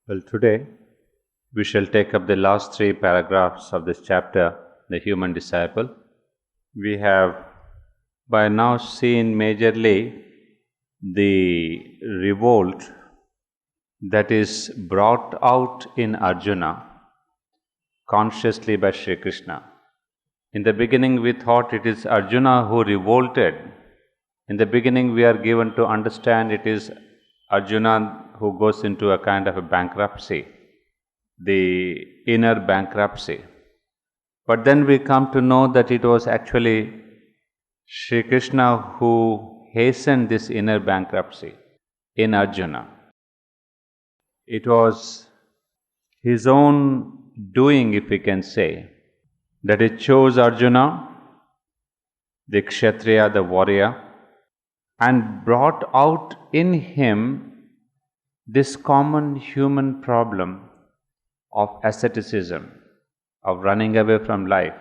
Well, today we shall take up the last three paragraphs of this chapter, The Human Disciple. We have by now seen majorly the revolt that is brought out in Arjuna consciously by Sri Krishna. In the beginning, we thought it is Arjuna who revolted. In the beginning, we are given to understand it is Arjuna who goes into a kind of a bankruptcy, the inner bankruptcy. But then we come to know that it was actually Sri Krishna who hastened this inner bankruptcy in Arjuna. It was his own doing, if we can say, that he chose Arjuna, the Kshatriya, the warrior, and brought out in him this common human problem of asceticism, of running away from life,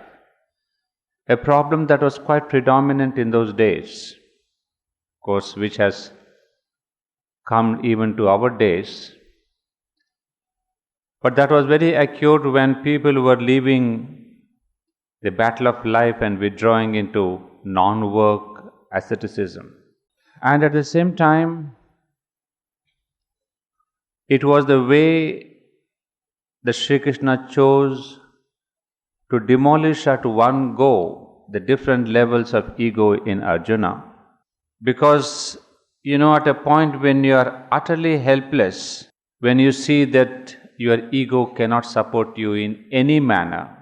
a problem that was quite predominant in those days, of course, which has come even to our days. But that was very acute when people were leaving the battle of life and withdrawing into non-work asceticism. And at the same time, it was the way that Sri Krishna chose to demolish at one go the different levels of ego in Arjuna. Because, at a point when you are utterly helpless, when you see that your ego cannot support you in any manner,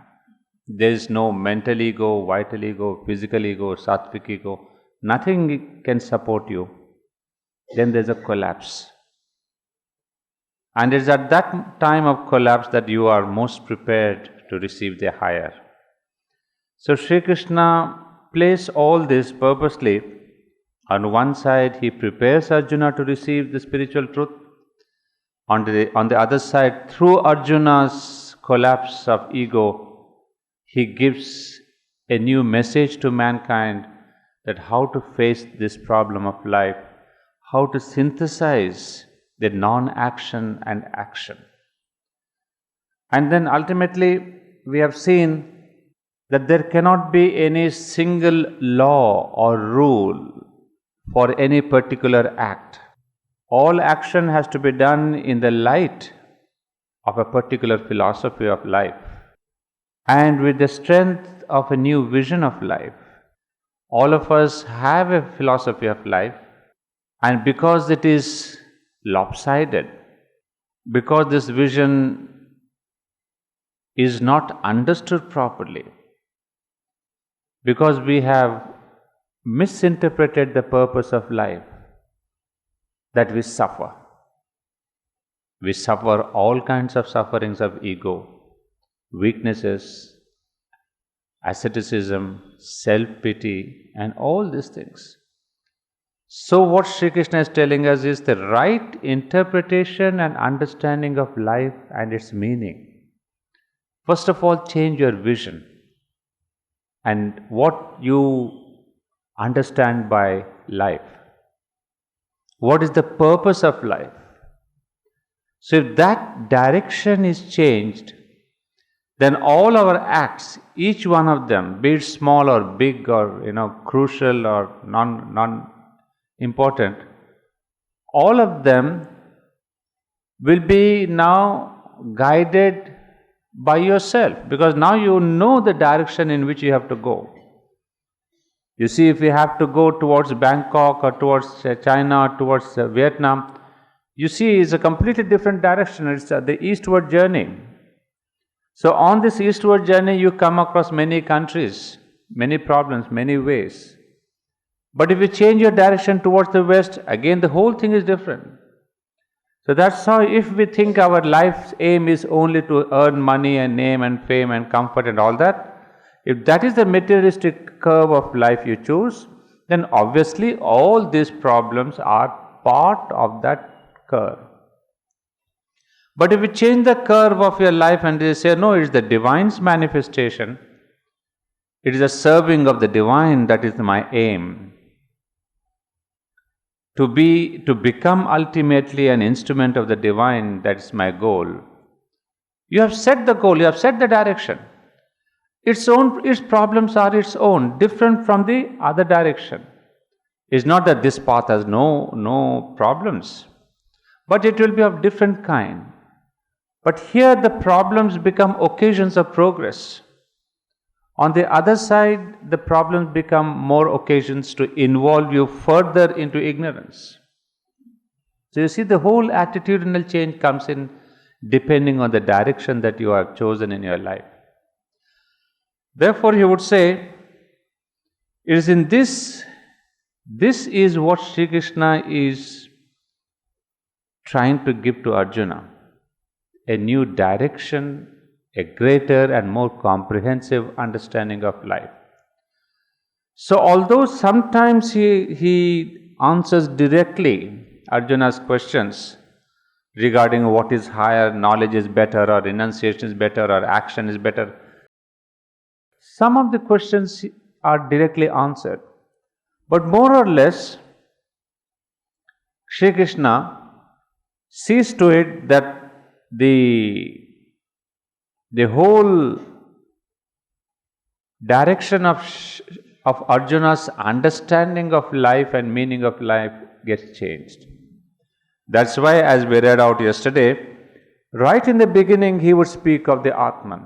there is no mental ego, vital ego, physical ego, sattvic ego, nothing can support you, then there is a collapse. And it is at that time of collapse that you are most prepared to receive the higher. So Sri Krishna plays all this purposely. On one side, he prepares Arjuna to receive the spiritual truth. On the other side, through Arjuna's collapse of ego, he gives a new message to mankind that how to face this problem of life, how to synthesize the non-action and action. And then ultimately, we have seen that there cannot be any single law or rule for any particular act. All action has to be done in the light of a particular philosophy of life and with the strength of a new vision of life. All of us have a philosophy of life, and because it is lopsided, because this vision is not understood properly, because we have misinterpreted the purpose of life, that we suffer. We suffer all kinds of sufferings of ego, weaknesses, asceticism, self-pity, and all these things. So what Sri Krishna is telling us is the right interpretation and understanding of life and its meaning. First of all, change your vision and what you understand by life. What is the purpose of life? So if that direction is changed, then all our acts, each one of them, be it small or big or crucial or non-important, all of them will be now guided by yourself, because now you know the direction in which you have to go. You see, if you have to go towards Bangkok or towards China or towards Vietnam, you see it's a completely different direction. It's the eastward journey. So on this eastward journey, you come across many countries, many problems, many ways. But if you change your direction towards the west, again the whole thing is different. So that's how, if we think our life's aim is only to earn money and name and fame and comfort and all that, if that is the materialistic curve of life you choose, then obviously all these problems are part of that curve. But if you change the curve of your life and you say, no, it is the divine's manifestation, it is the serving of the divine that is my aim, to become ultimately an instrument of the divine. That's my goal. You have set the goal, you have set the direction. Its problems are its own, different from the other direction. It's not that this path has no problems, but it will be of different kind. But here the problems become occasions of progress. On the other side, the problems become more occasions to involve you further into ignorance. So you see, the whole attitudinal change comes in depending on the direction that you have chosen in your life. Therefore, he would say, it is in this is what Sri Krishna is trying to give to Arjuna, a new direction, a greater and more comprehensive understanding of life. So although sometimes he answers directly Arjuna's questions regarding what is higher, knowledge is better, or renunciation is better, or action is better, some of the questions are directly answered. But more or less, Sri Krishna sees to it that the whole direction of Arjuna's understanding of life and meaning of life gets changed. That's why, as we read out yesterday, right in the beginning he would speak of the Atman.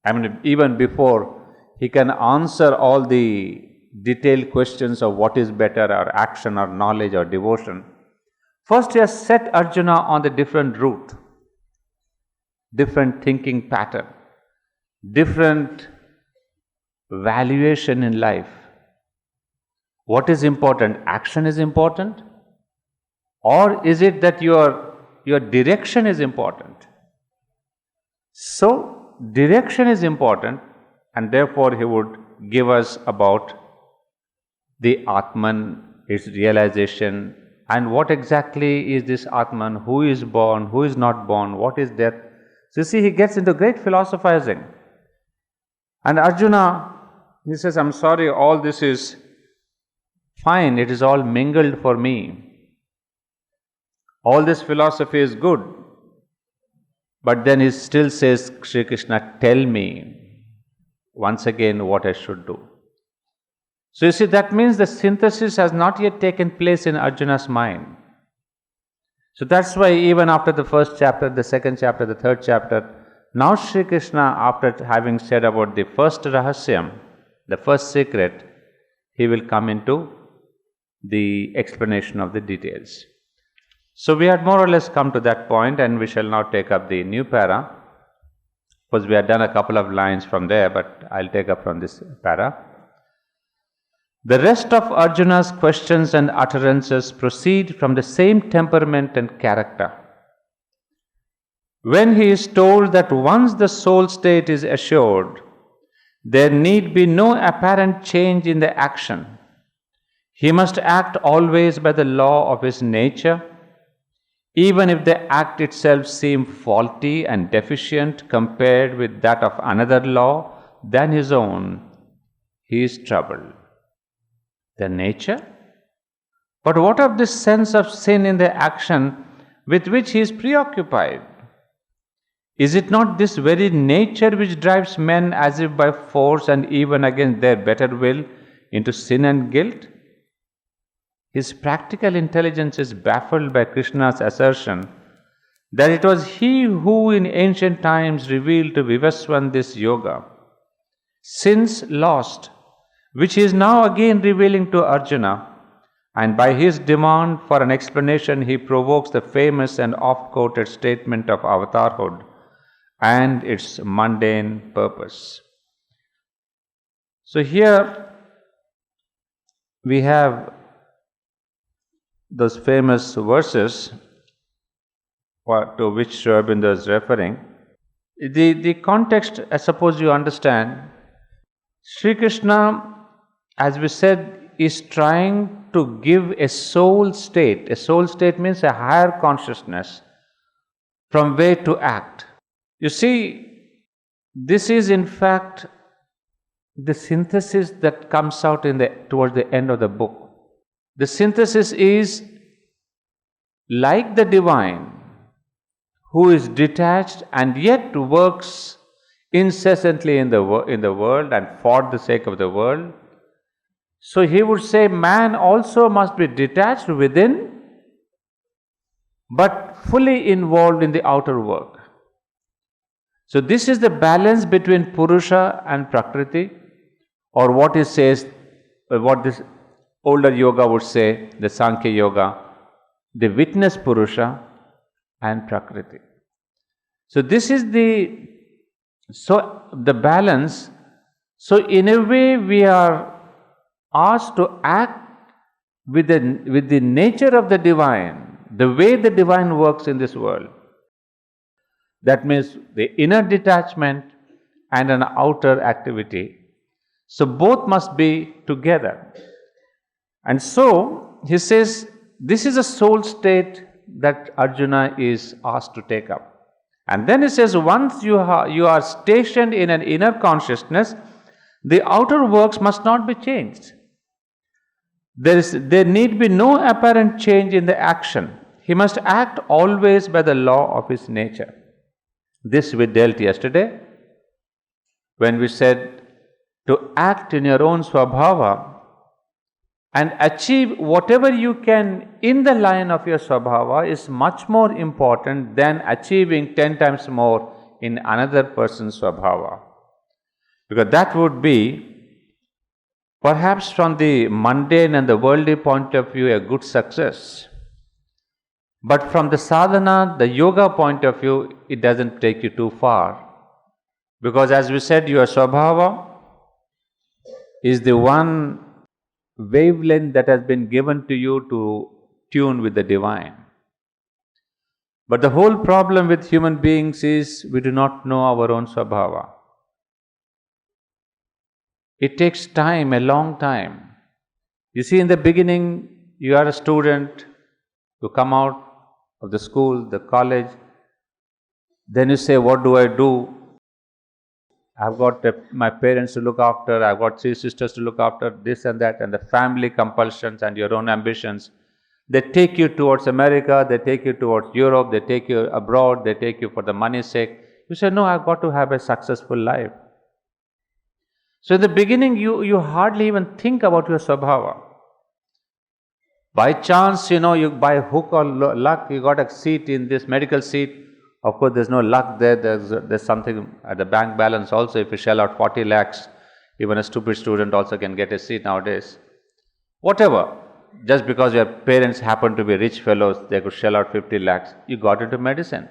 I mean, even before he can answer all the detailed questions of what is better, or action, or knowledge, or devotion, first he has set Arjuna on the different route, different thinking pattern, different valuation in life. What is important? Action is important? Or is it that your direction is important? So, direction is important, and therefore he would give us about the Atman, its realization, and what exactly is this Atman, who is born, who is not born, what is death. So you see, he gets into great philosophizing. And Arjuna, he says, I'm sorry, all this is fine, it is all mingled for me. All this philosophy is good. But then he still says, Sri Krishna, tell me once again what I should do. So you see, that means the synthesis has not yet taken place in Arjuna's mind. So that's why even after the first chapter, the second chapter, the third chapter, now Sri Krishna, after having said about the first rahasyam, the first secret, he will come into the explanation of the details. So we had more or less come to that point, and we shall now take up the new para. Because we had done a couple of lines from there, but I'll take up from this para. The rest of Arjuna's questions and utterances proceed from the same temperament and character. When he is told that once the soul state is assured, there need be no apparent change in the action. He must act always by the law of his nature, even if the act itself seem faulty and deficient compared with that of another law than his own, he is troubled. The nature? But what of this sense of sin in the action with which he is preoccupied? Is it not this very nature which drives men as if by force and even against their better will into sin and guilt? His practical intelligence is baffled by Krishna's assertion that it was he who in ancient times revealed to Vivaswan this yoga, since lost, which he is now again revealing to Arjuna, and by his demand for an explanation he provokes the famous and oft-quoted statement of avatarhood and its mundane purpose. So here we have those famous verses to which Sri Aurobindo is referring. The context, I suppose you understand, Sri Krishna, as we said, is trying to give a soul state. A soul state means a higher consciousness from where to act. You see, this is in fact the synthesis that comes out towards the end of the book. The synthesis is like the divine, who is detached and yet works incessantly in the world and for the sake of the world. So he would say man also must be detached within, but fully involved in the outer work. So this is the balance between Purusha and Prakriti, or what it says, what this older yoga would say, the Sankhya Yoga, the witness Purusha and Prakriti. So this is the balance. So in a way we are asked to act with the nature of the divine, the way the divine works in this world. That means the inner detachment and an outer activity. So both must be together. And so he says this is a soul state that Arjuna is asked to take up. And then he says once you are stationed in an inner consciousness, the outer works must not be changed. There need be no apparent change in the action. He must act always by the law of his nature. This we dealt yesterday when we said to act in your own swabhava and achieve whatever you can in the line of your swabhava is much more important than achieving 10 times more in another person's swabhava. Because that would be, perhaps from the mundane and the worldly point of view, a good success. But from the sadhana, the yoga point of view, it doesn't take you too far. Because as we said, your swabhava is the one wavelength that has been given to you to tune with the divine. But the whole problem with human beings is we do not know our own swabhava. It takes time, a long time. You see, in the beginning, you are a student, you come out of the school, the college, then you say, what do I do? I've got my parents to look after, I've got 3 sisters to look after, this and that, and the family compulsions and your own ambitions. They take you towards America, they take you towards Europe, they take you abroad, they take you for the money's sake. You say, no, I've got to have a successful life. So in the beginning, you hardly even think about your swabhava. By chance, you by hook or luck, you got a seat in this medical seat. Of course, there's no luck there. There's something at the bank balance also. If you shell out 40 lakhs, even a stupid student also can get a seat nowadays. Whatever. Just because your parents happen to be rich fellows, they could shell out 50 lakhs. You got into medicine.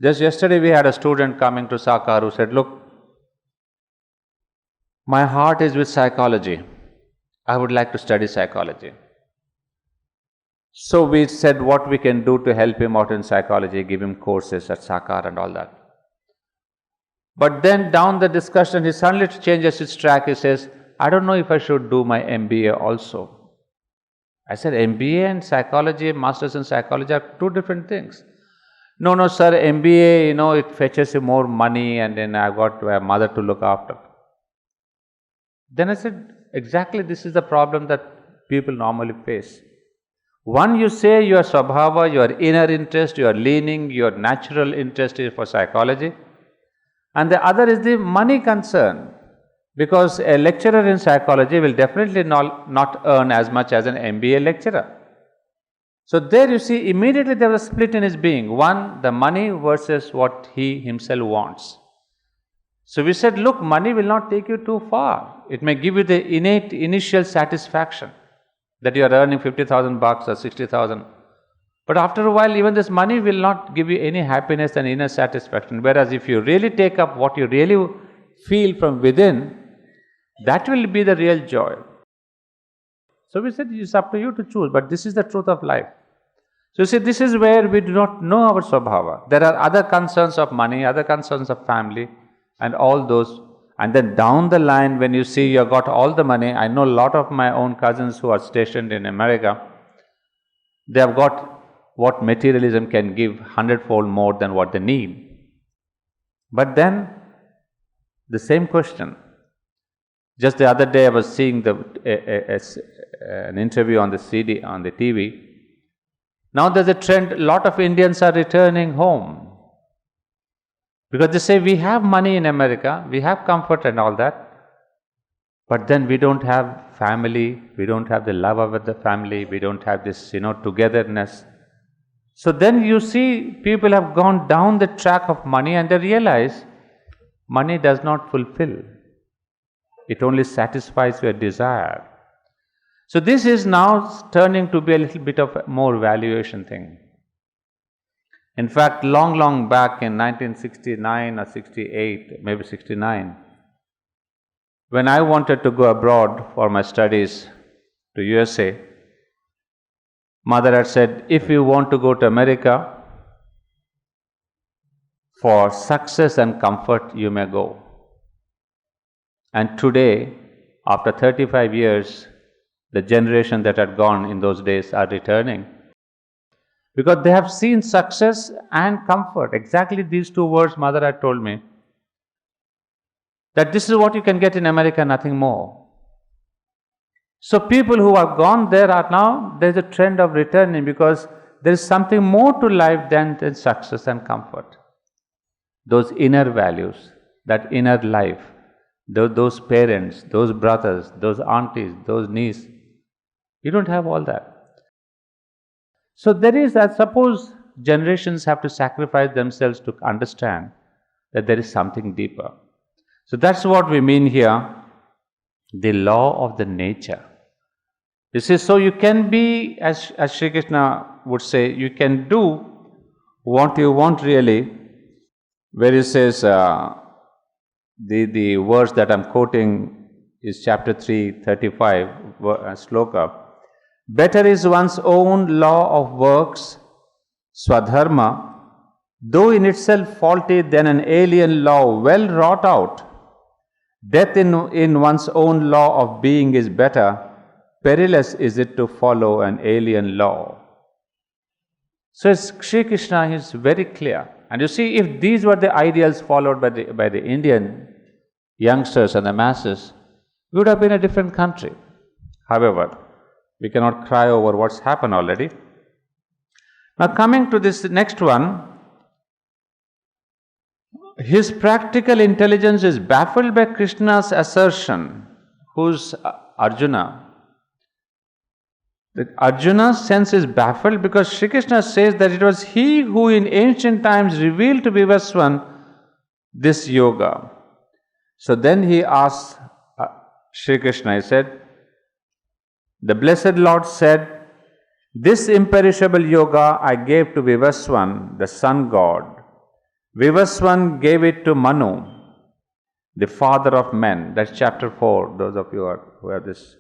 Just yesterday, we had a student coming to Sakar who said, look, my heart is with psychology. I would like to study psychology. So we said what we can do to help him out in psychology, give him courses at Sakar and all that. But then down the discussion, he suddenly changes his track. He says, I don't know if I should do my MBA also. I said, MBA and psychology, masters in psychology are 2 different things. No, sir, MBA, it fetches you more money and then I've got a mother to look after. Then I said, exactly this is the problem that people normally face. One, you say your swabhava, your inner interest, your leaning, your natural interest is for psychology. And the other is the money concern. Because a lecturer in psychology will definitely not earn as much as an MBA lecturer. So there you see, immediately there was a split in his being. One, the money versus what he himself wants. So we said, look, money will not take you too far. It may give you the innate initial satisfaction that you are earning 50,000 bucks or 60,000. But after a while, even this money will not give you any happiness and inner satisfaction. Whereas if you really take up what you really feel from within, that will be the real joy. So we said, it's up to you to choose, but this is the truth of life. So you see, this is where we do not know our swabhava. There are other concerns of money, other concerns of family, and all those. And then down the line, when you see you got all the money, I know a lot of my own cousins who are stationed in America, they have got what materialism can give 100-fold more than what they need. But then, the same question, Just the other day I was seeing an interview on the TV. Now there's a trend, a lot of Indians are returning home. Because they say we have money in America, we have comfort and all that, but then we don't have family, we don't have the love of the family, we don't have this, togetherness. So then you see people have gone down the track of money and they realize money does not fulfill. It only satisfies your desire. So this is now turning to be a little bit of a more valuation thing. In fact, long back in 1969 or 68, maybe 69, when I wanted to go abroad for my studies to USA, mother had said, if you want to go to America for success and comfort, you may go. And today, after 35 years, the generation that had gone in those days are returning. Because they have seen success and comfort. Exactly these two words mother had told me. That this is what you can get in America, nothing more. So people who have gone there are now, there's a trend of returning because there is something more to life than success and comfort. Those inner values, that inner life, those parents, those brothers, those aunties, those nieces, you don't have all that. So there is, I suppose, generations have to sacrifice themselves to understand that there is something deeper. So that's what we mean here, the law of the nature. You see, so you can be, as Sri Krishna would say, you can do what you want really, where he says, the verse that I'm quoting is chapter 3, 35, sloka. Better is one's own law of works, swadharma, though in itself faulty, than an alien law well wrought out. Death in one's own law of being is better, perilous is it to follow an alien law. So Sri Krishna is very clear. And you see, if these were the ideals followed by the Indian youngsters and the masses, we would have been a different country. However, we cannot cry over what's happened already. Now coming to this next one, his practical intelligence is baffled by Krishna's assertion. Who's Arjuna? Arjuna's sense is baffled because Sri Krishna says that it was he who in ancient times revealed to Vivaswan this yoga. So then he asks Sri Krishna, he said, the blessed Lord said, this imperishable yoga I gave to Vivaswan, the sun god. Vivaswan gave it to Manu, the father of men. That's chapter 4, those of you who have this.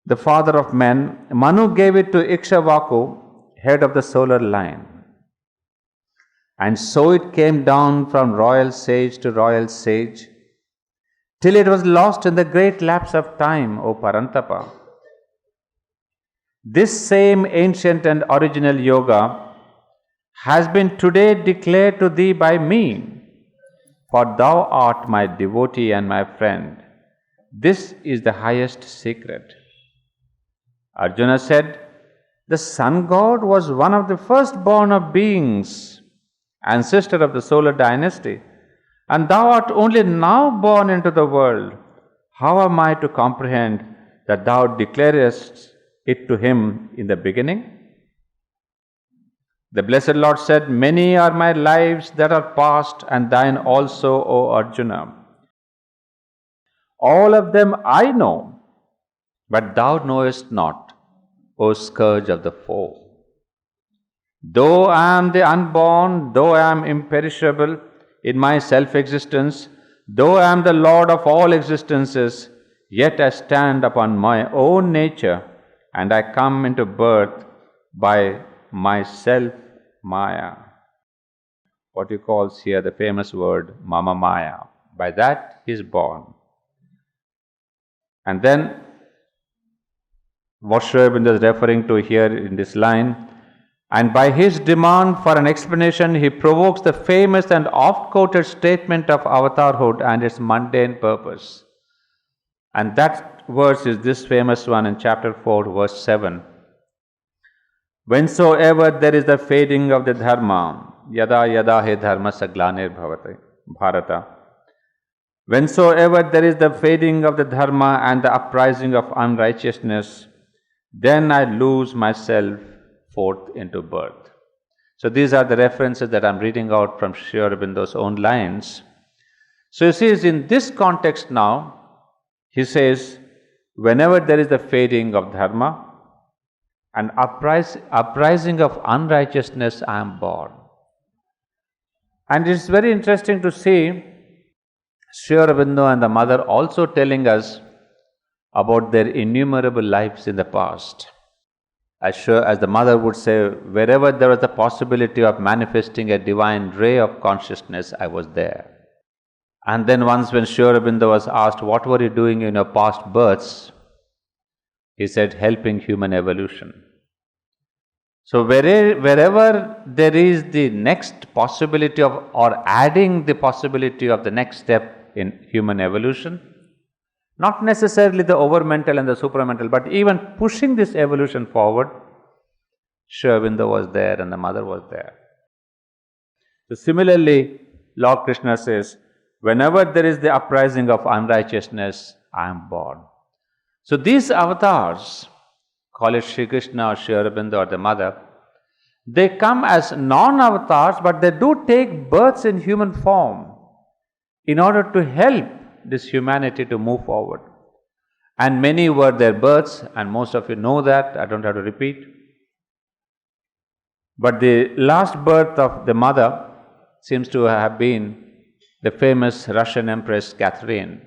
The father of men. Manu gave it to Ikshvaku, head of the solar line. And so it came down from royal sage to royal sage, till it was lost in the great lapse of time, O Parantapa. This same ancient and original yoga has been today declared to thee by me, for thou art my devotee and my friend. This is the highest secret. Arjuna said, the sun god was one of the firstborn of beings, ancestor of the solar dynasty, and thou art only now born into the world. How am I to comprehend that thou declarest it to him in the beginning? The blessed Lord said, many are my lives that are past, and thine also, O Arjuna. All of them I know, but thou knowest not, O scourge of the foe. Though I am the unborn, though I am imperishable in my self-existence, though I am the Lord of all existences, yet I stand upon my own nature, and I come into birth by myself, Maya. What he calls here the famous word, Mama Maya. By that he is born. And then, what Sri Aurobindo is referring to here in this line, and by his demand for an explanation, he provokes the famous and oft-quoted statement of avatarhood and its mundane purpose. And that verse is this famous one in chapter 4, verse 7. Whensoever there is the fading of the dharma, yada yada he dharma saglanir bhavate, Bharata. Whensoever there is the fading of the dharma and the uprising of unrighteousness, then I lose myself forth into birth. So these are the references that I'm reading out from Sri Aurobindo's own lines. So you see, in this context now, he says, whenever there is the fading of dharma and uprising of unrighteousness, I am born. And it's very interesting to see Sri Aurobindo and the mother also telling us about their innumerable lives in the past. As the mother would say, wherever there was the possibility of manifesting a divine ray of consciousness, I was there. And then once when Sri Aurobindo was asked, what were you doing in your past births? He said, helping human evolution. So wherever there is the next possibility of, or adding the possibility of the next step in human evolution, not necessarily the overmental and the supramental, but even pushing this evolution forward, Sri Aurobindo was there and the mother was there. So similarly, Lord Krishna says, whenever there is the uprising of unrighteousness, I am born. So these avatars, call it Sri Krishna or Sri Aurobindo or the mother, they come as non-avatars, but they do take births in human form in order to help this humanity to move forward. And many were their births, and most of you know that, I don't have to repeat. But the last birth of the mother seems to have been the famous Russian Empress Catherine.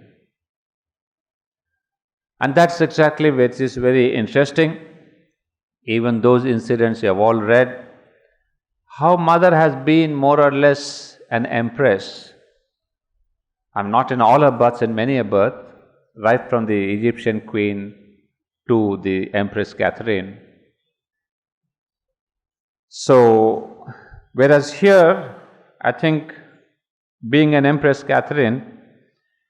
And that's exactly which is very interesting. Even those incidents you have all read, how mother has been more or less an empress. I'm not in all her births, in many a birth, right from the Egyptian queen to the Empress Catherine. So, whereas here, I think being an Empress Catherine,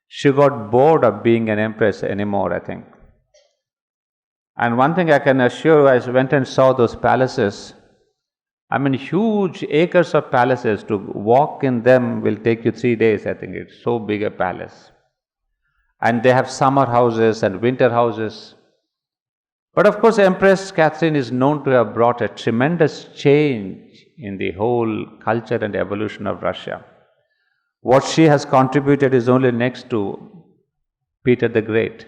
she got bored of being an empress anymore, I think. And one thing I can assure you, I went and saw those palaces. I mean, huge acres of palaces. To walk in them will take you 3 days, I think. It's so big a palace. And they have summer houses and winter houses. But of course, Empress Catherine is known to have brought a tremendous change in the whole culture and evolution of Russia. What she has contributed is only next to Peter the Great.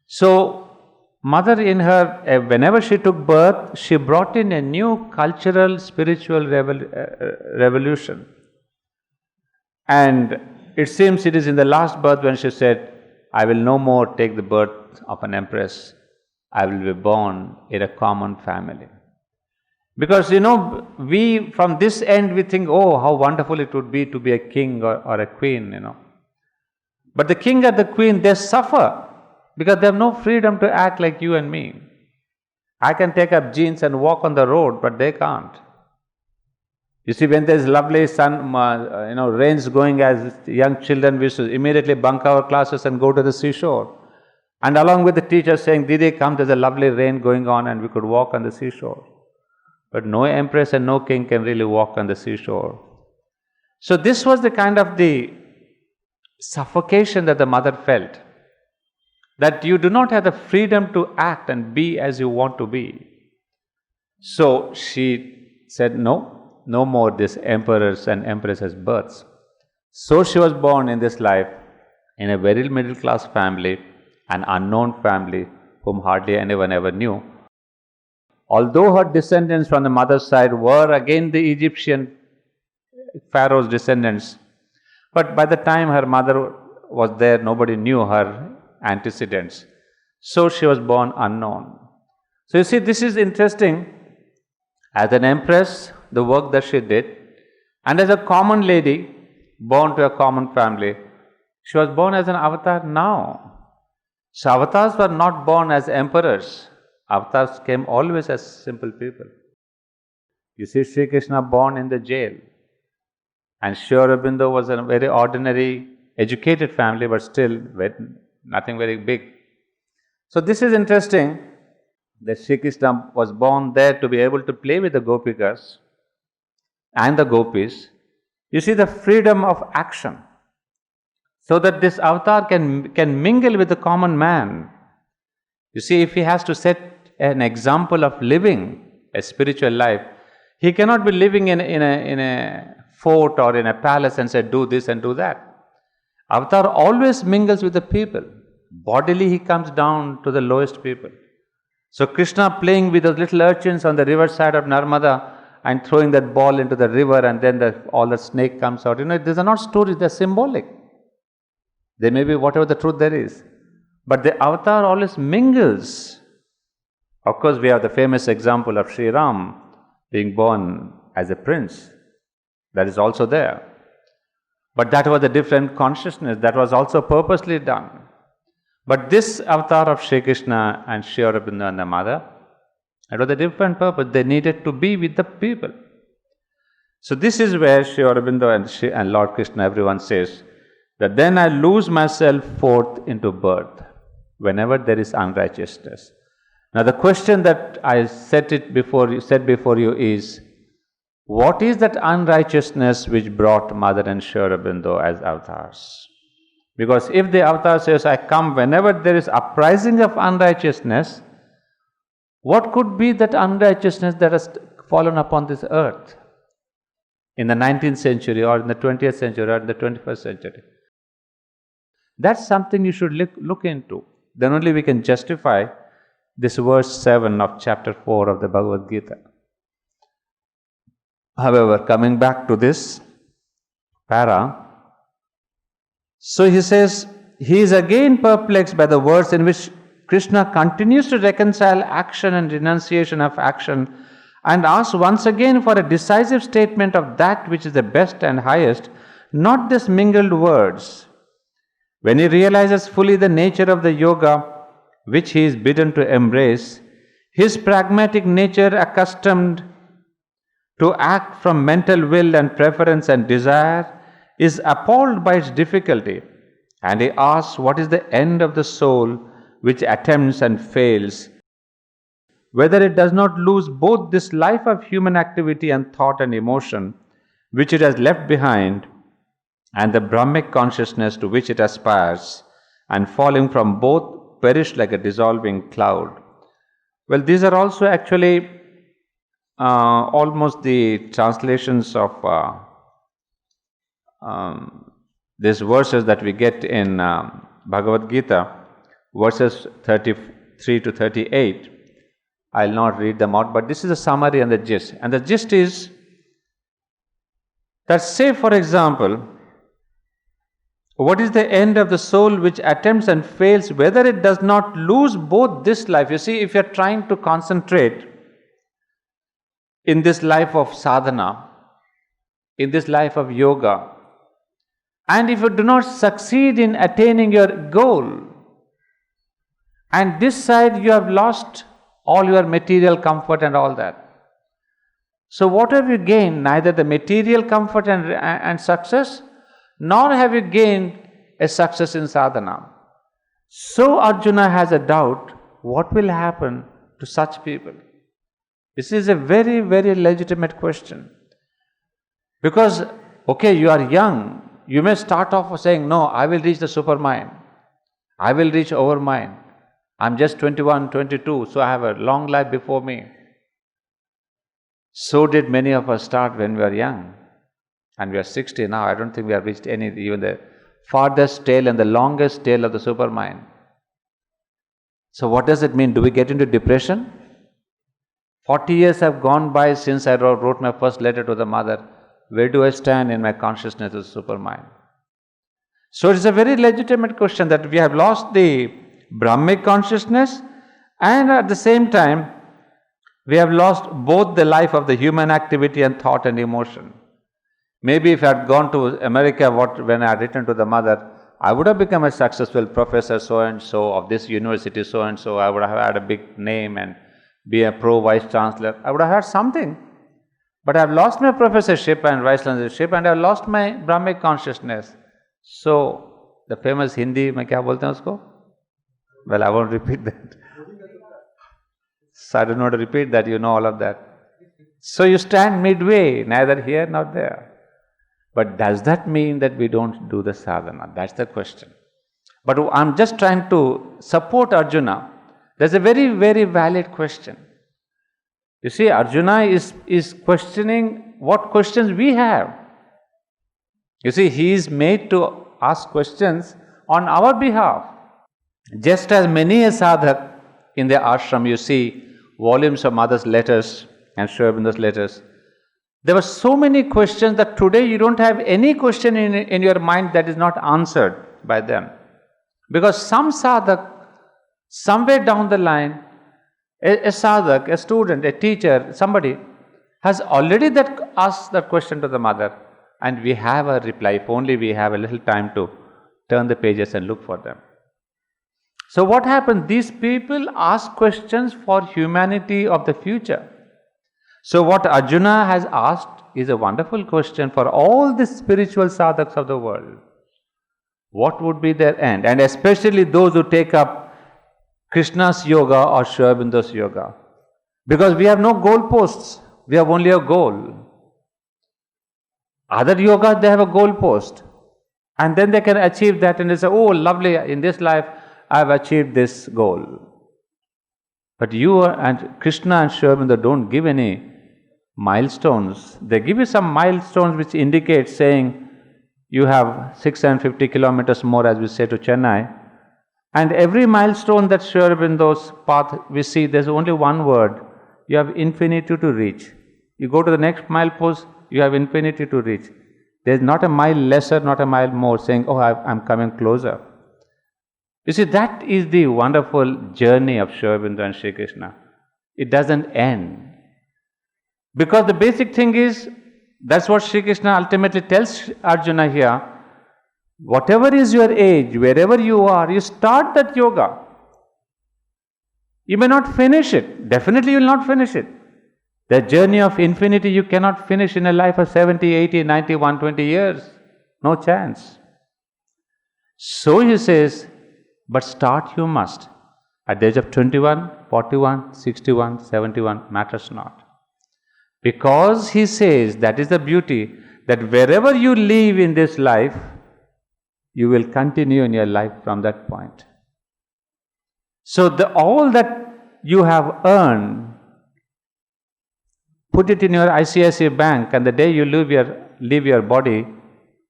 So, mother in her, whenever she took birth, she brought in a new cultural, spiritual revolution. And it seems it is in the last birth when she said, I will no more take the birth of an empress. I will be born in a common family. Because, we from this end we think, oh, how wonderful it would be to be a king or a queen, But the king and the queen, they suffer because they have no freedom to act like you and me. I can take up jeans and walk on the road, but they can't. You see, when there's lovely rains going, as young children, we used to immediately bunk our classes and go to the seashore. And along with the teacher saying, Didi, come, there's a lovely rain going on, and we could walk on the seashore. But no empress and no king can really walk on the seashore. So this was the kind of the suffocation that the mother felt. That you do not have the freedom to act and be as you want to be. So she said, no more this emperors and empresses births. So she was born in this life in a very middle class family, an unknown family whom hardly anyone ever knew. Although her descendants from the mother's side were again the Egyptian pharaoh's descendants, but by the time her mother was there, nobody knew her antecedents. So she was born unknown. So you see, this is interesting. As an empress, the work that she did, and as a common lady, born to a common family, she was born as an avatar now. So avatars were not born as emperors. Avatars came always as simple people. You see Sri Krishna born in the jail, and Sri Aurobindo was a very ordinary educated family, but still nothing very big. So this is interesting that Sri Krishna was born there to be able to play with the gopikas and the gopis. You see the freedom of action, so that this avatar can mingle with the common man. You see, if he has to set an example of living a spiritual life, he cannot be living in a fort or in a palace and say, do this and do that. Avatar always mingles with the people. Bodily he comes down to the lowest people. So Krishna playing with those little urchins on the river side of Narmada and throwing that ball into the river, and then all the snake comes out. These are not stories, they are symbolic. They may be whatever the truth there is. But the avatar always mingles. Of course, we have the famous example of Sri Ram being born as a prince. That is also there. But that was a different consciousness. That was also purposely done. But this avatar of Sri Krishna and Sri Aurobindo and the mother, it was a different purpose. They needed to be with the people. So this is where Sri Aurobindo and Lord Krishna, everyone says, that then I lose myself forth into birth whenever there is unrighteousness. Now the question that I said before you is, what is that unrighteousness which brought Mother and Sri Aurobindo as avatars? Because if the avatar says, I come whenever there is uprising of unrighteousness, what could be that unrighteousness that has fallen upon this earth in the 19th century or in the 20th century or in the 21st century? That's something you should look into. Then only we can justify this verse 7 of chapter 4 of the Bhagavad Gita. However, coming back to this para, so he says, he is again perplexed by the words in which Krishna continues to reconcile action and renunciation of action, and asks once again for a decisive statement of that which is the best and highest, not this mingled words. When he realizes fully the nature of the yoga which he is bidden to embrace, his pragmatic nature, accustomed to act from mental will and preference and desire, is appalled by its difficulty, and he asks what is the end of the soul which attempts and fails, whether it does not lose both this life of human activity and thought and emotion which it has left behind, and the Brahmic consciousness to which it aspires, and falling from both perish like a dissolving cloud. Well, these are also actually almost the translations of these verses that we get in Bhagavad Gita, verses 33 to 38. I'll not read them out, but this is a summary and the gist. And the gist is that, say for example, what is the end of the soul which attempts and fails, whether it does not lose both this life? You see, if you're trying to concentrate in this life of sadhana, in this life of yoga, and if you do not succeed in attaining your goal, and this side you have lost all your material comfort and all that. So what have you gained? Neither the material comfort and success, nor have you gained a success in sadhana. So Arjuna has a doubt, what will happen to such people? This is a very, very legitimate question. Because, okay, you are young, you may start off saying, no, I will reach the supermind. I will reach overmind. I'm just 21, 22, so I have a long life before me. So did many of us start when we were young. And we are 60 now. I don't think we have reached even the farthest tail and the longest tail of the supermind. So what does it mean? Do we get into depression? 40 years have gone by since I wrote my first letter to the mother. Where do I stand in my consciousness of the supermind? So it is a very legitimate question that we have lost the Brahmic consciousness, and at the same time we have lost both the life of the human activity and thought and emotion. Maybe if I had gone to America when I had written to the mother, I would have become a successful professor so-and-so of this university so-and-so. I would have had a big name and be a pro-vice chancellor. I would have had something. But I have lost my professorship and vice chancellorship, and I have lost my Brahmic consciousness. So, the famous Hindi, में क्या बोलते हैं उसको? Well, I won't repeat that. So I don't want to repeat that, you know all of that. So you stand midway, neither here nor there. But does that mean that we don't do the sadhana? That's the question. But I'm just trying to support Arjuna. That's a very, very valid question. You see, Arjuna is questioning what questions we have. You see, he is made to ask questions on our behalf. Just as many a sadhak in the ashram, you see volumes of mother's letters and Sri Aurobindo's letters. There were so many questions that today you don't have any question in your mind that is not answered by them. Because some sadhak, somewhere down the line, a sadhak, a student, a teacher, somebody has already asked that question to the mother, and we have a reply. If only we have a little time to turn the pages and look for them. So what happened? These people ask questions for humanity of the future. So what Arjuna has asked is a wonderful question for all the spiritual sadhaks of the world. What would be their end? And especially those who take up Krishna's yoga or Sri Aurobindo's yoga. Because we have no goalposts, we have only a goal. Other yogas, they have a goalpost. And then they can achieve that and they say, oh lovely, in this life I have achieved this goal. But you and Krishna and Sri Aurobindo don't give any milestones. They give you some milestones which indicate saying you have 650 kilometers more, as we say, to Chennai. And every milestone that Sri Aurobindo's path we see, there's only one word. You have infinity to reach. You go to the next milepost, you have infinity to reach. There's not a mile lesser, not a mile more, saying, oh, I'm coming closer. You see, that is the wonderful journey of Sri Aurobindo and Sri Krishna. It doesn't end. Because the basic thing is, that's what Sri Krishna ultimately tells Arjuna here. Whatever is your age, wherever you are, you start that yoga. You may not finish it. Definitely you will not finish it. The journey of infinity you cannot finish in a life of 70, 80, 90, 120 years. No chance. So he says, but start you must. At the age of 21, 41, 61, 71, matters not. Because he says, that is the beauty, that wherever you live in this life, you will continue in your life from that point. So all that you have earned, put it in your ICICI bank, and the day you leave your body,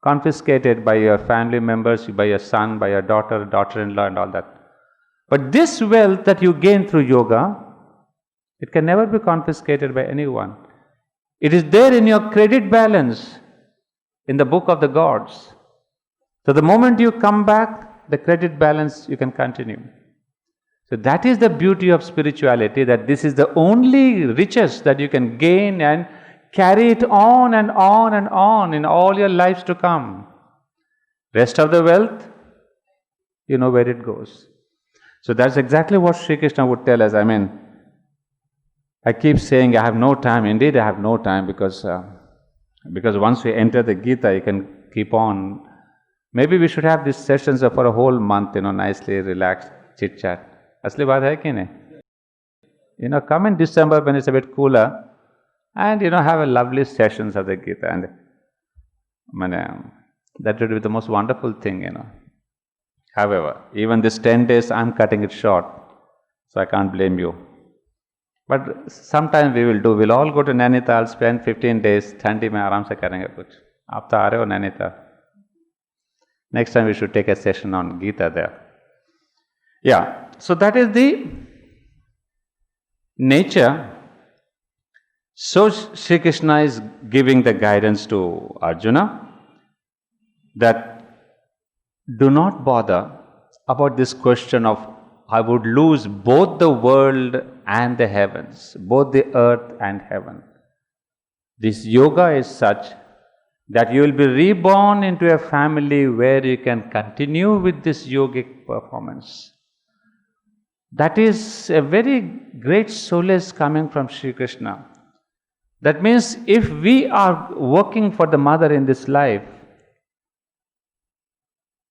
confiscated by your family members, by your son, by your daughter, daughter-in-law and all that. But this wealth that you gain through yoga, it can never be confiscated by anyone. It is there in your credit balance in the book of the gods. So the moment you come back, the credit balance you can continue. So that is the beauty of spirituality, that this is the only riches that you can gain and carry it on and on and on in all your lives to come. Rest of the wealth, you know where it goes. So that's exactly what Sri Krishna would tell us. I keep saying I have no time. Indeed, I have no time because once we enter the Gita, you can keep on. Maybe we should have these sessions for a whole month, nicely relaxed, chit-chat. Asli baat hai ki nahi? Come in December when it's a bit cooler and, have a lovely sessions of the Gita. And that would be the most wonderful thing, However, even this 10 days, I'm cutting it short. So I can't blame you. But sometime we will do. We'll all go to Nainital, spend 15 days. Thandi mein aaram se karenge kuch. Aap to aa rahe ho Nainital. Next time we should take a session on Gita there. Yeah, so that is the nature. So Sri Krishna is giving the guidance to Arjuna that do not bother about this question of I would lose both the world and the heavens, both the earth and heaven. This yoga is such that you will be reborn into a family where you can continue with this yogic performance. That is a very great solace coming from Sri Krishna. That means, if we are working for the mother in this life,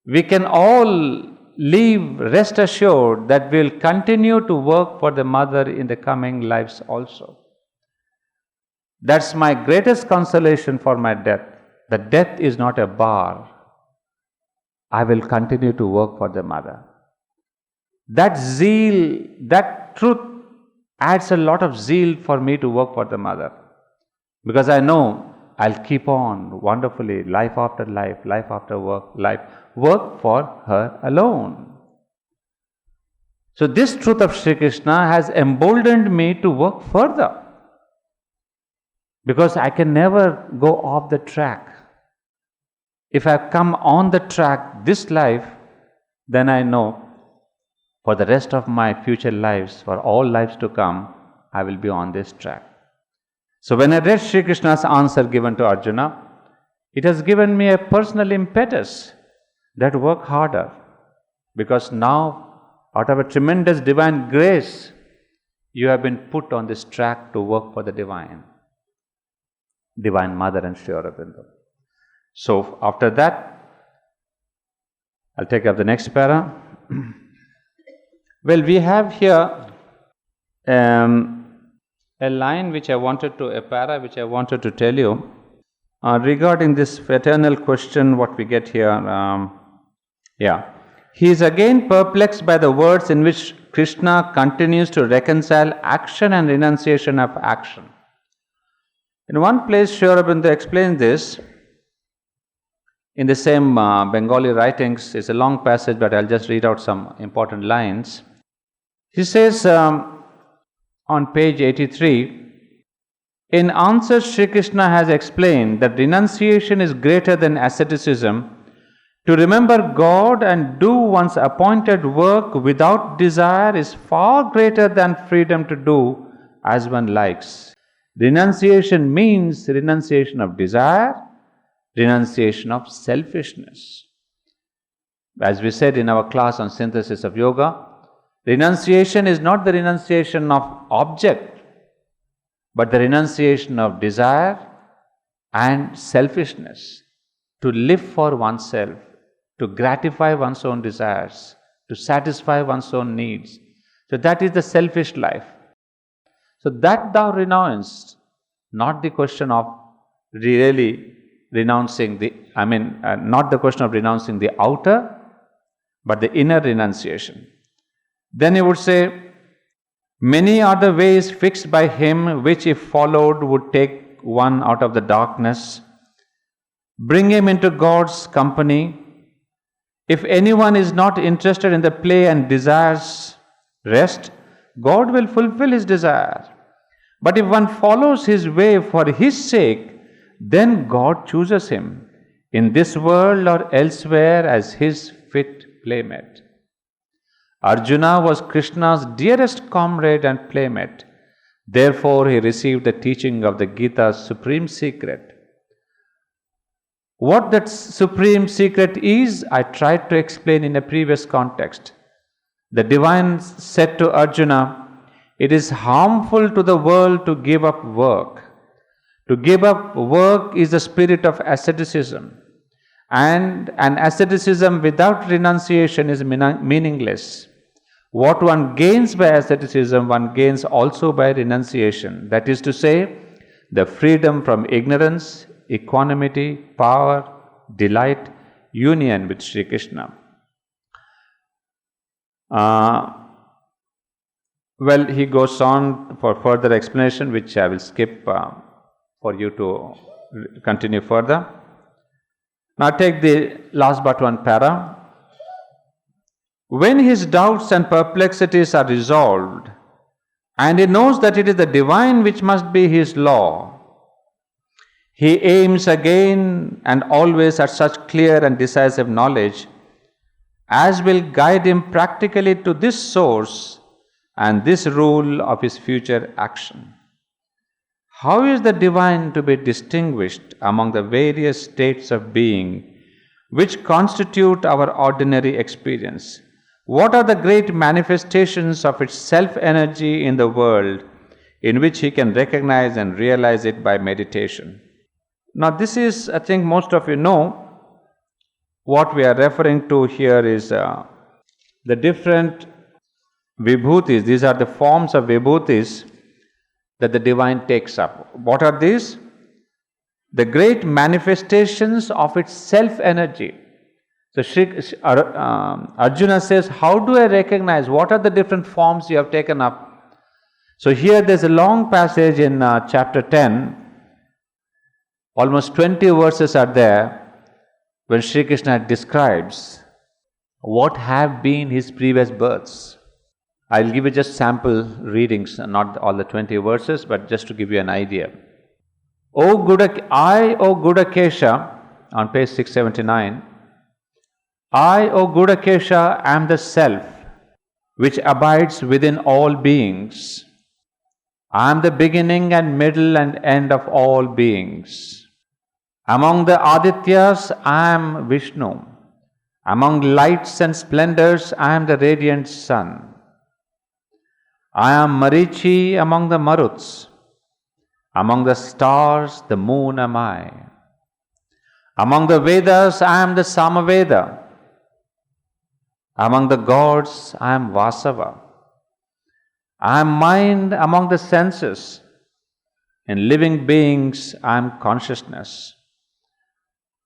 we can all live rest assured that we'll continue to work for the mother in the coming lives also. That's my greatest consolation for my death. That death is not a bar. I will continue to work for the mother. That zeal, that truth adds a lot of zeal for me to work for the mother. Because I know I'll keep on wonderfully, life after life, life after work for her alone. So this truth of Sri Krishna has emboldened me to work further. Because I can never go off the track. If I've come on the track this life, then I know for the rest of my future lives, for all lives to come, I will be on this track. So when I read Sri Krishna's answer given to Arjuna, it has given me a personal impetus that work harder. Because now, out of a tremendous divine grace, you have been put on this track to work for the Divine Mother and Sri Aurobindo. So after that, I'll take up the next para. Well, we have here a line which I wanted to tell you regarding this eternal question, what we get here. He is again perplexed by the words in which Krishna continues to reconcile action and renunciation of action. In one place, Sri Aurobindo explains this in the same Bengali writings. It's a long passage, but I'll just read out some important lines. He says on page 83, in answer, Sri Krishna has explained that renunciation is greater than asceticism. To remember God and do one's appointed work without desire is far greater than freedom to do as one likes. Renunciation means renunciation of desire, renunciation of selfishness. As we said in our class on synthesis of yoga, renunciation is not the renunciation of object, but the renunciation of desire and selfishness. To live for oneself, to gratify one's own desires, to satisfy one's own needs. So that is the selfish life. So that thou renouncest, not the question of really renouncing not the question of renouncing the outer, but the inner renunciation. Then he would say, many are the ways fixed by him, which if followed would take one out of the darkness, bring him into God's company. If anyone is not interested in the play and desires rest, God will fulfill his desire. But if one follows his way for his sake, then God chooses him in this world or elsewhere as his fit playmate. Arjuna was Krishna's dearest comrade and playmate. Therefore, he received the teaching of the Gita's supreme secret. What that supreme secret is, I tried to explain in a previous context. The divine said to Arjuna, it is harmful to the world to give up work. To give up work is the spirit of asceticism. And an asceticism without renunciation is meaningless. What one gains by asceticism, one gains also by renunciation. That is to say, the freedom from ignorance, equanimity, power, delight, union with Sri Krishna. Well, he goes on for further explanation, which I will skip for you to continue further. Now take the last but one para. When his doubts and perplexities are resolved, and he knows that it is the divine which must be his law, he aims again and always at such clear and decisive knowledge as will guide him practically to this source and this rule of his future action. How is the divine to be distinguished among the various states of being which constitute our ordinary experience? What are the great manifestations of its self-energy in the world in which he can recognize and realize it by meditation? Now this is, I think most of you know, what we are referring to here is the different vibhutis. These are the forms of vibhutis that the divine takes up. What are these? The great manifestations of its self-energy. So Arjuna says, how do I recognize what are the different forms you have taken up? So here there's a long passage in chapter 10. Almost 20 verses are there when Sri Krishna describes what have been his previous births. I'll give you just sample readings, not all the 20 verses, but just to give you an idea. O Gudakesha, on page 679, I, O Gudakesha, am the self which abides within all beings. I am the beginning and middle and end of all beings. Among the Adityas, I am Vishnu. Among lights and splendors, I am the radiant sun. I am Marichi among the Maruts. Among the stars, the moon am I. Among the Vedas, I am the Samaveda. Among the gods, I am Vasava. I am mind among the senses. In living beings, I am consciousness.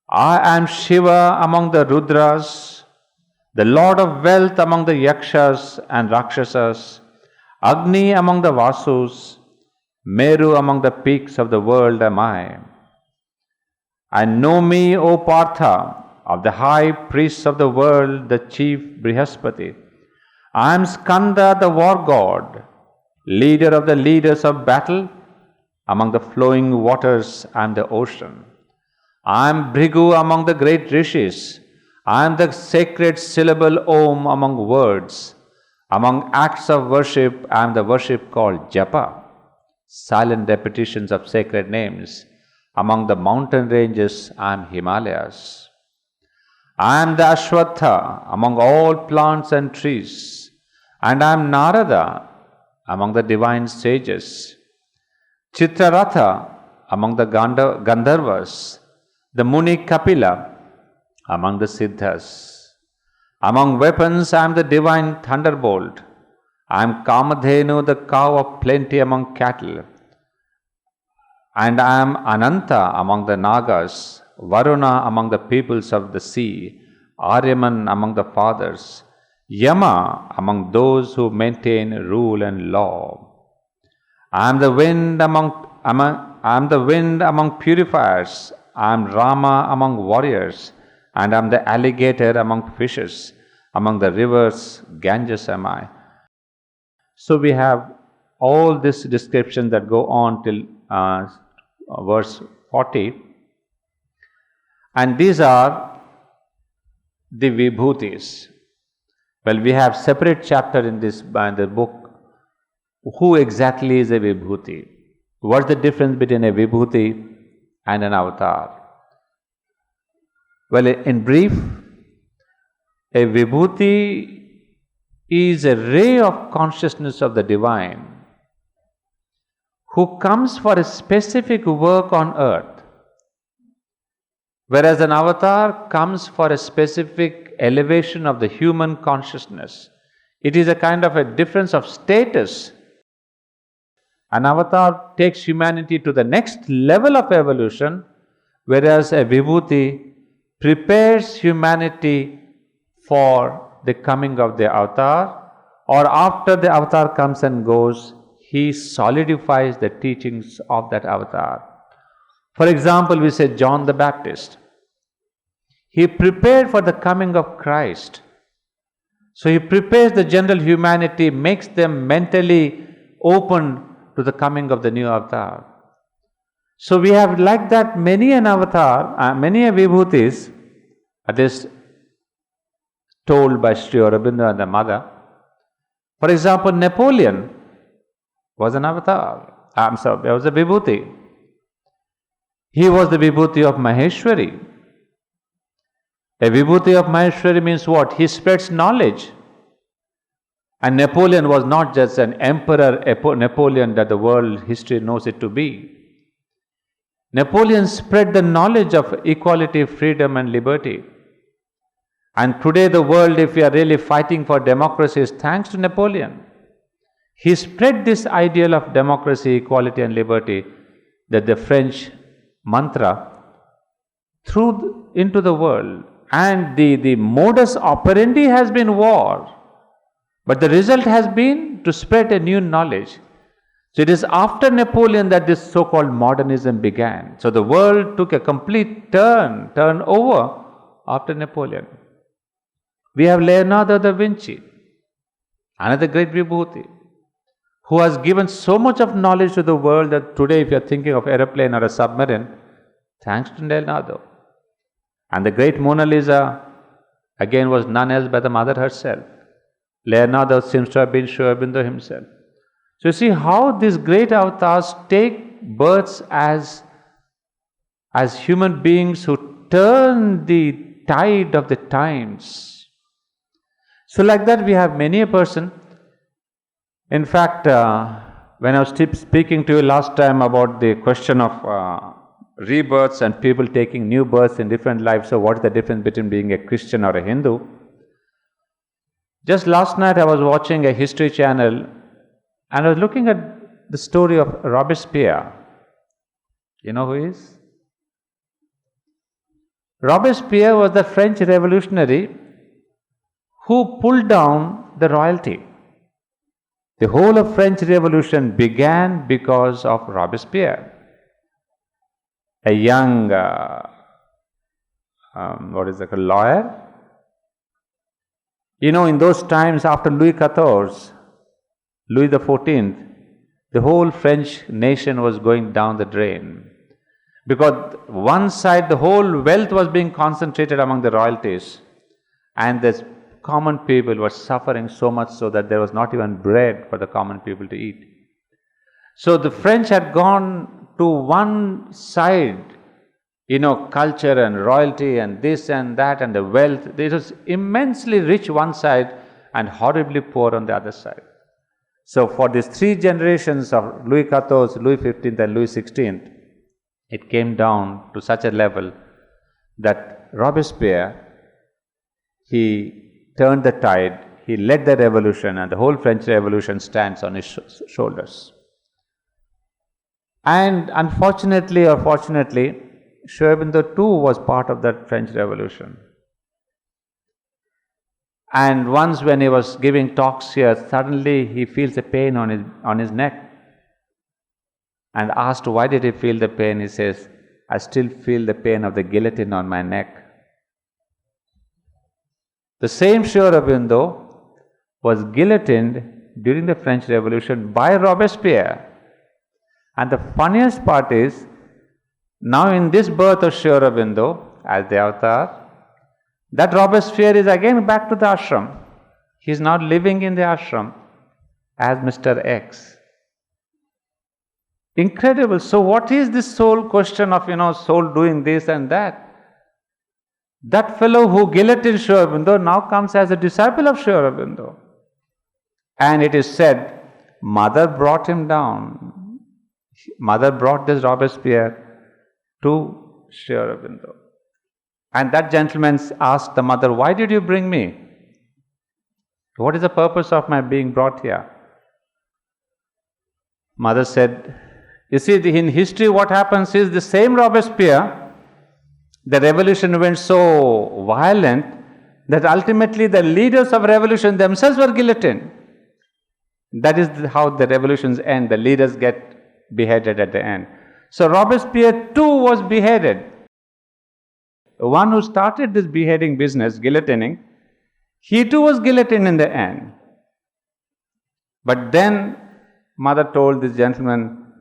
I am Shiva among the Rudras, the Lord of wealth among the Yakshas and Rakshasas, Agni among the Vasus, Meru among the peaks of the world am I. And know me, O Partha, of the high priests of the world, the chief Brihaspati. I am Skanda, the war god, leader of the leaders of battle. Among the flowing waters, I am the ocean. I am Bhrigu among the great rishis. I am the sacred syllable Om among words. Among acts of worship, I am the worship called Japa, silent repetitions of sacred names. Among the mountain ranges, I am Himalayas. I am the Ashwatha among all plants and trees, and I am Narada among the divine sages. Chitraratha among the Gandharvas, the Muni Kapila among the Siddhas. Among weapons, I am the divine thunderbolt. I am Kamadhenu, the cow of plenty among cattle. And I am Ananta among the Nagas, Varuna among the peoples of the sea, Aryaman among the fathers, Yama among those who maintain rule and law. I am the wind among purifiers. I am Rama among warriors, and I am the alligator among fishes. Among the rivers, Ganges am I. So we have all this description that go on till verse 40. And these are the vibhutis. Well, we have separate chapter in this the book. Who exactly is a vibhuti? What's the difference between a vibhuti and an avatar? Well, in brief, a vibhuti is a ray of consciousness of the divine who comes for a specific work on earth, whereas an avatar comes for a specific elevation of the human consciousness. It is a kind of a difference of status. An avatar takes humanity to the next level of evolution, whereas a vibhuti prepares humanity for the coming of the avatar, or after the avatar comes and goes, he solidifies the teachings of that avatar. For example, we say John the Baptist. He prepared for the coming of Christ. So he prepares the general humanity, makes them mentally open to the coming of the new avatar. So we have like that many an avatar, many a vibhutis, at least told by Sri Aurobindo and the mother. For example, Napoleon was an avatar. He was a vibhuti. He was the vibhuti of Maheshwari. A vibhuti of Maheshwari means what? He spreads knowledge. And Napoleon was not just an emperor Napoleon that the world history knows it to be. Napoleon spread the knowledge of equality, freedom and liberty. And today the world, if we are really fighting for democracy, is thanks to Napoleon. He spread this ideal of democracy, equality and liberty, that the French mantra, through into the world. And the modus operandi has been war. But the result has been to spread a new knowledge. So it is after Napoleon that this so-called modernism began. So the world took a complete turn over after Napoleon. We have Leonardo da Vinci, another great Vibhuti, who has given so much of knowledge to the world that today if you are thinking of aeroplane or a submarine, thanks to Leonardo. And the great Mona Lisa, again, was none else but the mother herself. Leonardo seems to have been Sri Aurobindo himself. So you see how these great avatars take births as human beings who turn the tide of the times. So like that we have many a person. In fact, when I was speaking to you last time about the question of rebirths and people taking new births in different lives, so what is the difference between being a Christian or a Hindu? Just last night I was watching a history channel and I was looking at the story of Robespierre. You know who he is? Robespierre was the French revolutionary who pulled down the royalty. The whole of French Revolution began because of Robespierre, a young lawyer. You know, in those times after Louis XIV, Louis XIV, the whole French nation was going down the drain. Because one side, the whole wealth was being concentrated among the royalties, and the common people were suffering so much so that there was not even bread for the common people to eat. So the French had gone to one side, you know, culture and royalty and this and that and the wealth. It was immensely rich one side and horribly poor on the other side. So for these three generations of Louis XIV, Louis XV and Louis XVI, it came down to such a level that Robespierre, he turned the tide, he led the revolution, and the whole French Revolution stands on his shoulders. And unfortunately or fortunately, Sri Aurobindo too was part of that French Revolution. And once when he was giving talks here, suddenly he feels a pain on his neck. And asked why did he feel the pain, he says, I still feel the pain of the guillotine on my neck. The same Sri Aurobindo was guillotined during the French Revolution by Robespierre. And the funniest part is, now in this birth of Sri Aurobindo as the avatar, that Robespierre is again back to the ashram. He is now living in the ashram as Mr. X. Incredible. So what is this soul question of, soul doing this and that? That fellow who guillotined Sri Aurobindo now comes as a disciple of Sri Aurobindo. And it is said, mother brought him down. Mother brought this Robespierre to Sri Aurobindo. And that gentleman asked the mother, why did you bring me? What is the purpose of my being brought here? Mother said, you see, in history what happens is the same Robespierre, the revolution went so violent that ultimately the leaders of revolution themselves were guillotined. That is how the revolutions end. The leaders get beheaded at the end. So Robespierre too was beheaded. The one who started this beheading business, guillotining, he too was guillotined in the end. But then mother told this gentleman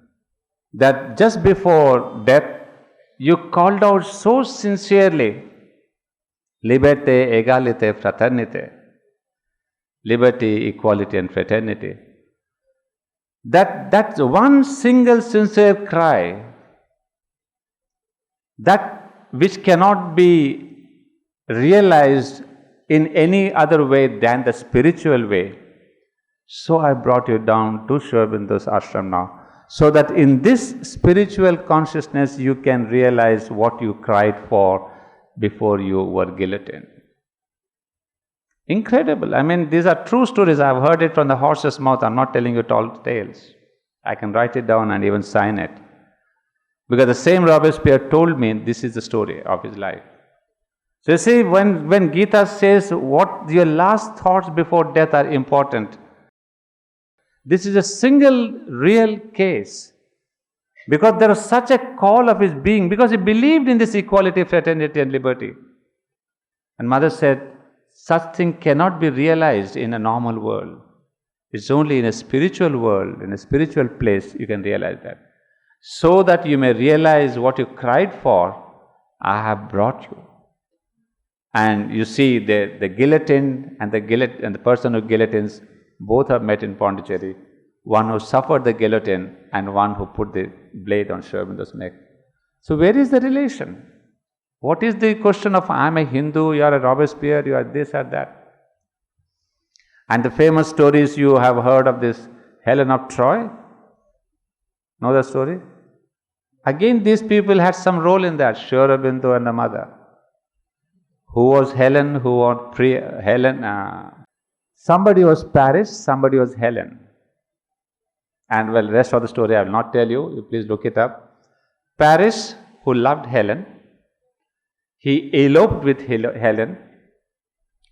that just before death, you called out so sincerely, liberté, égalité, fraternité, liberty, equality and fraternity. That's one single sincere cry, that which cannot be realized in any other way than the spiritual way. So I brought you down to Sri Aurobindo's ashram now, so that in this spiritual consciousness you can realize what you cried for before you were guillotined. Incredible. I mean, these are true stories. I've heard it from the horse's mouth. I'm not telling you tall tales. I can write it down and even sign it. Because the same Robespierre told me this is the story of his life. So you see, when Gita says what your last thoughts before death are important, this is a single real case. Because there was such a call of his being, because he believed in this equality, fraternity and liberty. And Mother said, such thing cannot be realized in a normal world. It's only in a spiritual world, in a spiritual place, you can realize that. So that you may realize what you cried for, I have brought you. And you see the guillotine and the person who guillotines, both are met in Pondicherry. One who suffered the guillotine and one who put the blade on Sri Aurobindo's neck. So where is the relation? What is the question of I am a Hindu, you are a Robespierre, you are this or that? And the famous stories you have heard of this Helen of Troy. Know the story? Again, these people had some role in that, Sri Aurobindo and the mother. Who was Helen? Who was Helen? Somebody was Paris, somebody was Helen. And well, the rest of the story I will not tell you. You please look it up. Paris, who loved Helen, he eloped with Helen.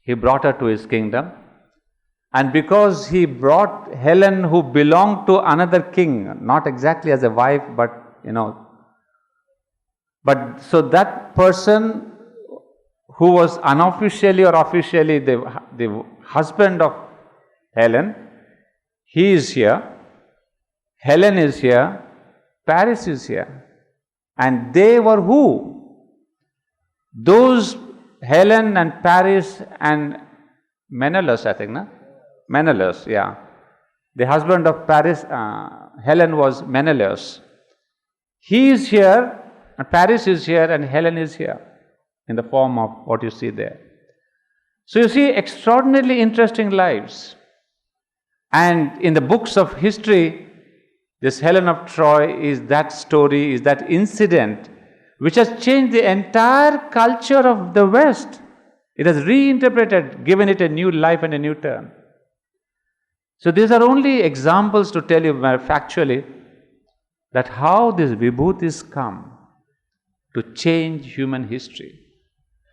He brought her to his kingdom. And because he brought Helen, who belonged to another king, not exactly as a wife, but but so that person who was unofficially or officially the husband of Helen, he is here, Helen is here, Paris is here. And they were who? Those Helen and Paris and Menelaus, I think, no? Menelaus, yeah. The husband of Paris, Helen was Menelaus. He is here, and Paris is here, and Helen is here in the form of what you see there. So you see extraordinarily interesting lives. And in the books of history, this Helen of Troy is that story, is that incident which has changed the entire culture of the West. It has reinterpreted, given it a new life and a new turn. So these are only examples to tell you factually that how these vibhutis come to change human history.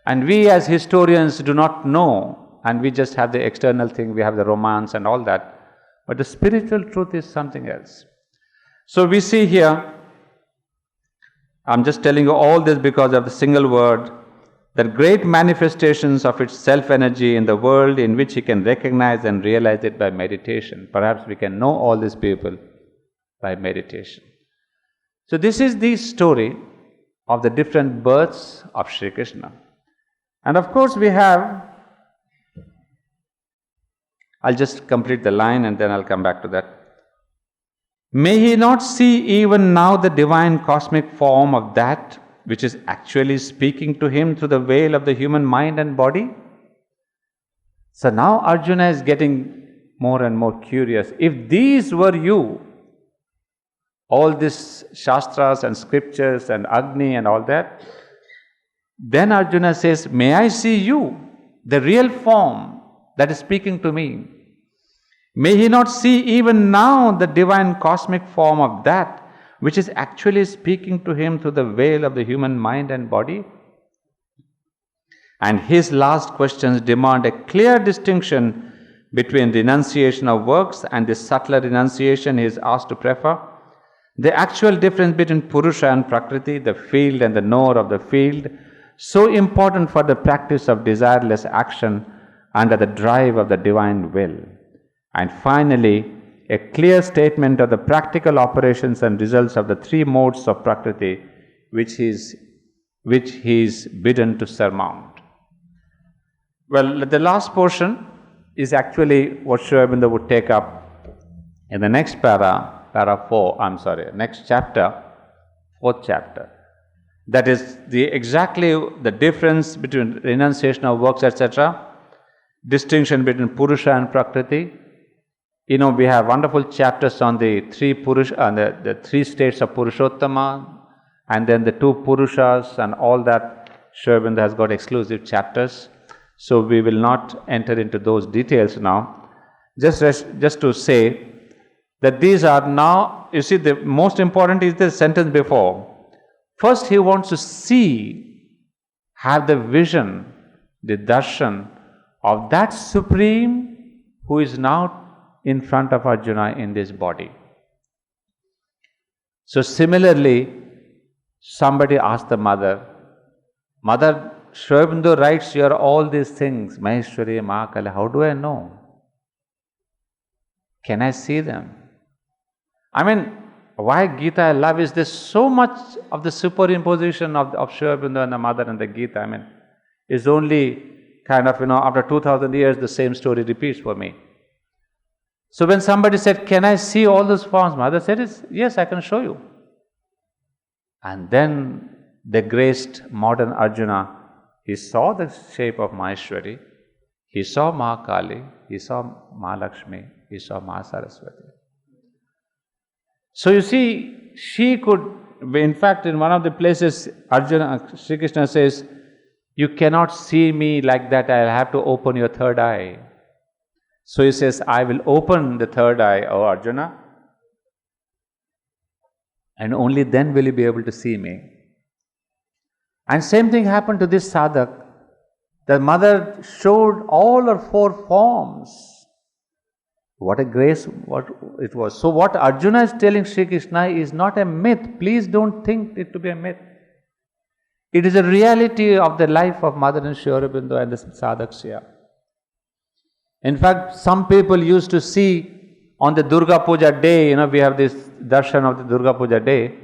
And we as historians do not know, and we just have the external thing, we have the romance and all that, but the spiritual truth is something else. So we see here, I'm just telling you all this because of the single word, that great manifestations of its self-energy in the world in which he can recognize and realize it by meditation. Perhaps we can know all these people by meditation. So this is the story of the different births of Sri Krishna. And of course we have, I'll just complete the line and then I'll come back to that. May he not see even now the divine cosmic form of that which is actually speaking to him through the veil of the human mind and body? So now Arjuna is getting more and more curious. If these were you, all these shastras and scriptures and Agni and all that, then Arjuna says, may I see you, the real form that is speaking to me? May he not see even now the divine cosmic form of that which is actually speaking to him through the veil of the human mind and body? And his last questions demand a clear distinction between renunciation of works and the subtler renunciation he is asked to prefer. The actual difference between Purusha and Prakriti, the field and the knower of the field, so important for the practice of desireless action under the drive of the divine will. And finally, a clear statement of the practical operations and results of the three modes of Prakriti which he is bidden to surmount. Well, the last portion is actually what Sri Aurobindo would take up in the next next chapter, fourth chapter. That is exactly the difference between renunciation of works, etc., distinction between Purusha and Prakriti. We have wonderful chapters on the three states of Purushottama, and then the two Purushas and all that. Sri Aurobindo has got exclusive chapters. So we will not enter into those details now. Just to say that these are now, you see, the most important is the sentence before. First, he wants to see, have the vision, the darshan of that Supreme who is now in front of Arjuna in this body. So similarly, somebody asked the mother, Mother, Sri Aurobindo writes here all these things, Maheshwari, Mahakali, how do I know? Can I see them? I mean, why Gita I love is there's so much of the superimposition of Sri Aurobindo and the mother and the Gita. I mean, it's only kind of, after 2000 years, the same story repeats for me. So when somebody said, can I see all those forms? Mother said, yes, I can show you. And then the graced modern Arjuna, he saw the shape of Maheshwari, he saw Mahakali, he saw Mahalakshmi, he saw Mahasaraswati. So you see, she could, in fact, in one of the places, Sri Krishna says, you cannot see me like that, I'll have to open your third eye. So he says, I will open the third eye, O Arjuna, and only then will you be able to see me. And same thing happened to this sadhak. The mother showed all her four forms. What a grace what it was. So what Arjuna is telling Sri Krishna is not a myth. Please don't think it to be a myth. It is a reality of the life of Mother and Sri Aurobindo and the sadhaks here. In fact, some people used to see on the Durga Puja day, we have this darshan of the Durga Puja day.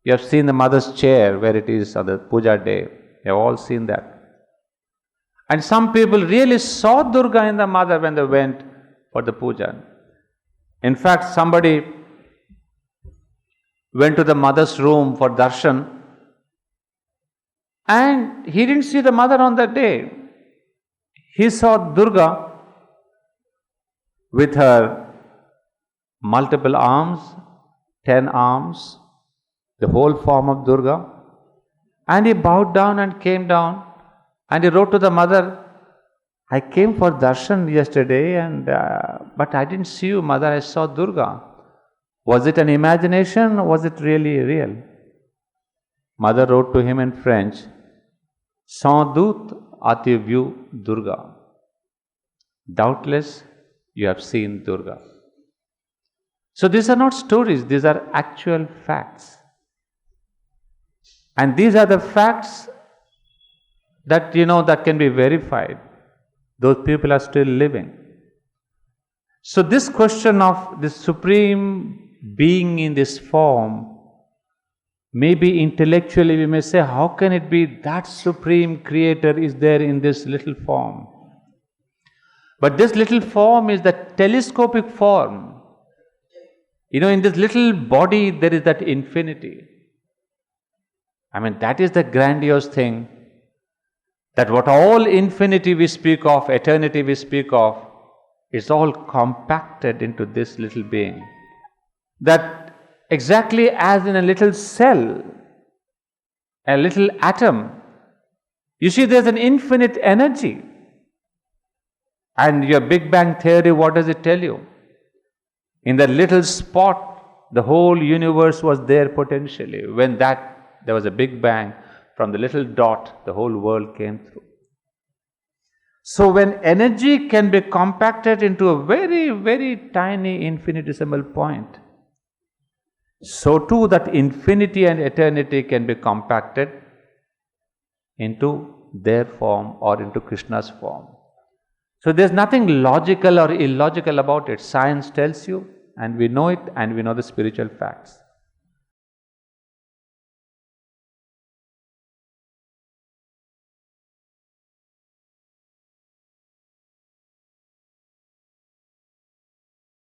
You have seen the mother's chair where it is on the Puja day. You have all seen that. And some people really saw Durga in the mother when they went for the puja. In fact, somebody went to the mother's room for darshan and he didn't see the mother on that day. He saw Durga with her multiple arms, 10 arms, the whole form of Durga, and he bowed down and came down and he wrote to the mother, I came for darshan yesterday but I didn't see you, mother, I saw Durga. Was it an imagination or was it really real? Mother wrote to him in French, Sans doute as-tu vu Durga. Doubtless you have seen Durga. So these are not stories, these are actual facts. And these are the facts that that can be verified. Those people are still living. So this question of the Supreme being in this form, maybe intellectually we may say, how can it be that Supreme Creator is there in this little form? But this little form is the telescopic form. In this little body there is that infinity. I mean, that is the grandiose thing. That what all infinity we speak of, eternity we speak of, is all compacted into this little being. That exactly as in a little cell, a little atom, you see there's an infinite energy. And your Big Bang theory, what does it tell you? In that little spot, the whole universe was there potentially. When there was a Big Bang, from the little dot, the whole world came through. So when energy can be compacted into a very, very tiny infinitesimal point, so too that infinity and eternity can be compacted into their form or into Krishna's form. So there's nothing logical or illogical about it. Science tells you, and we know it, and we know the spiritual facts.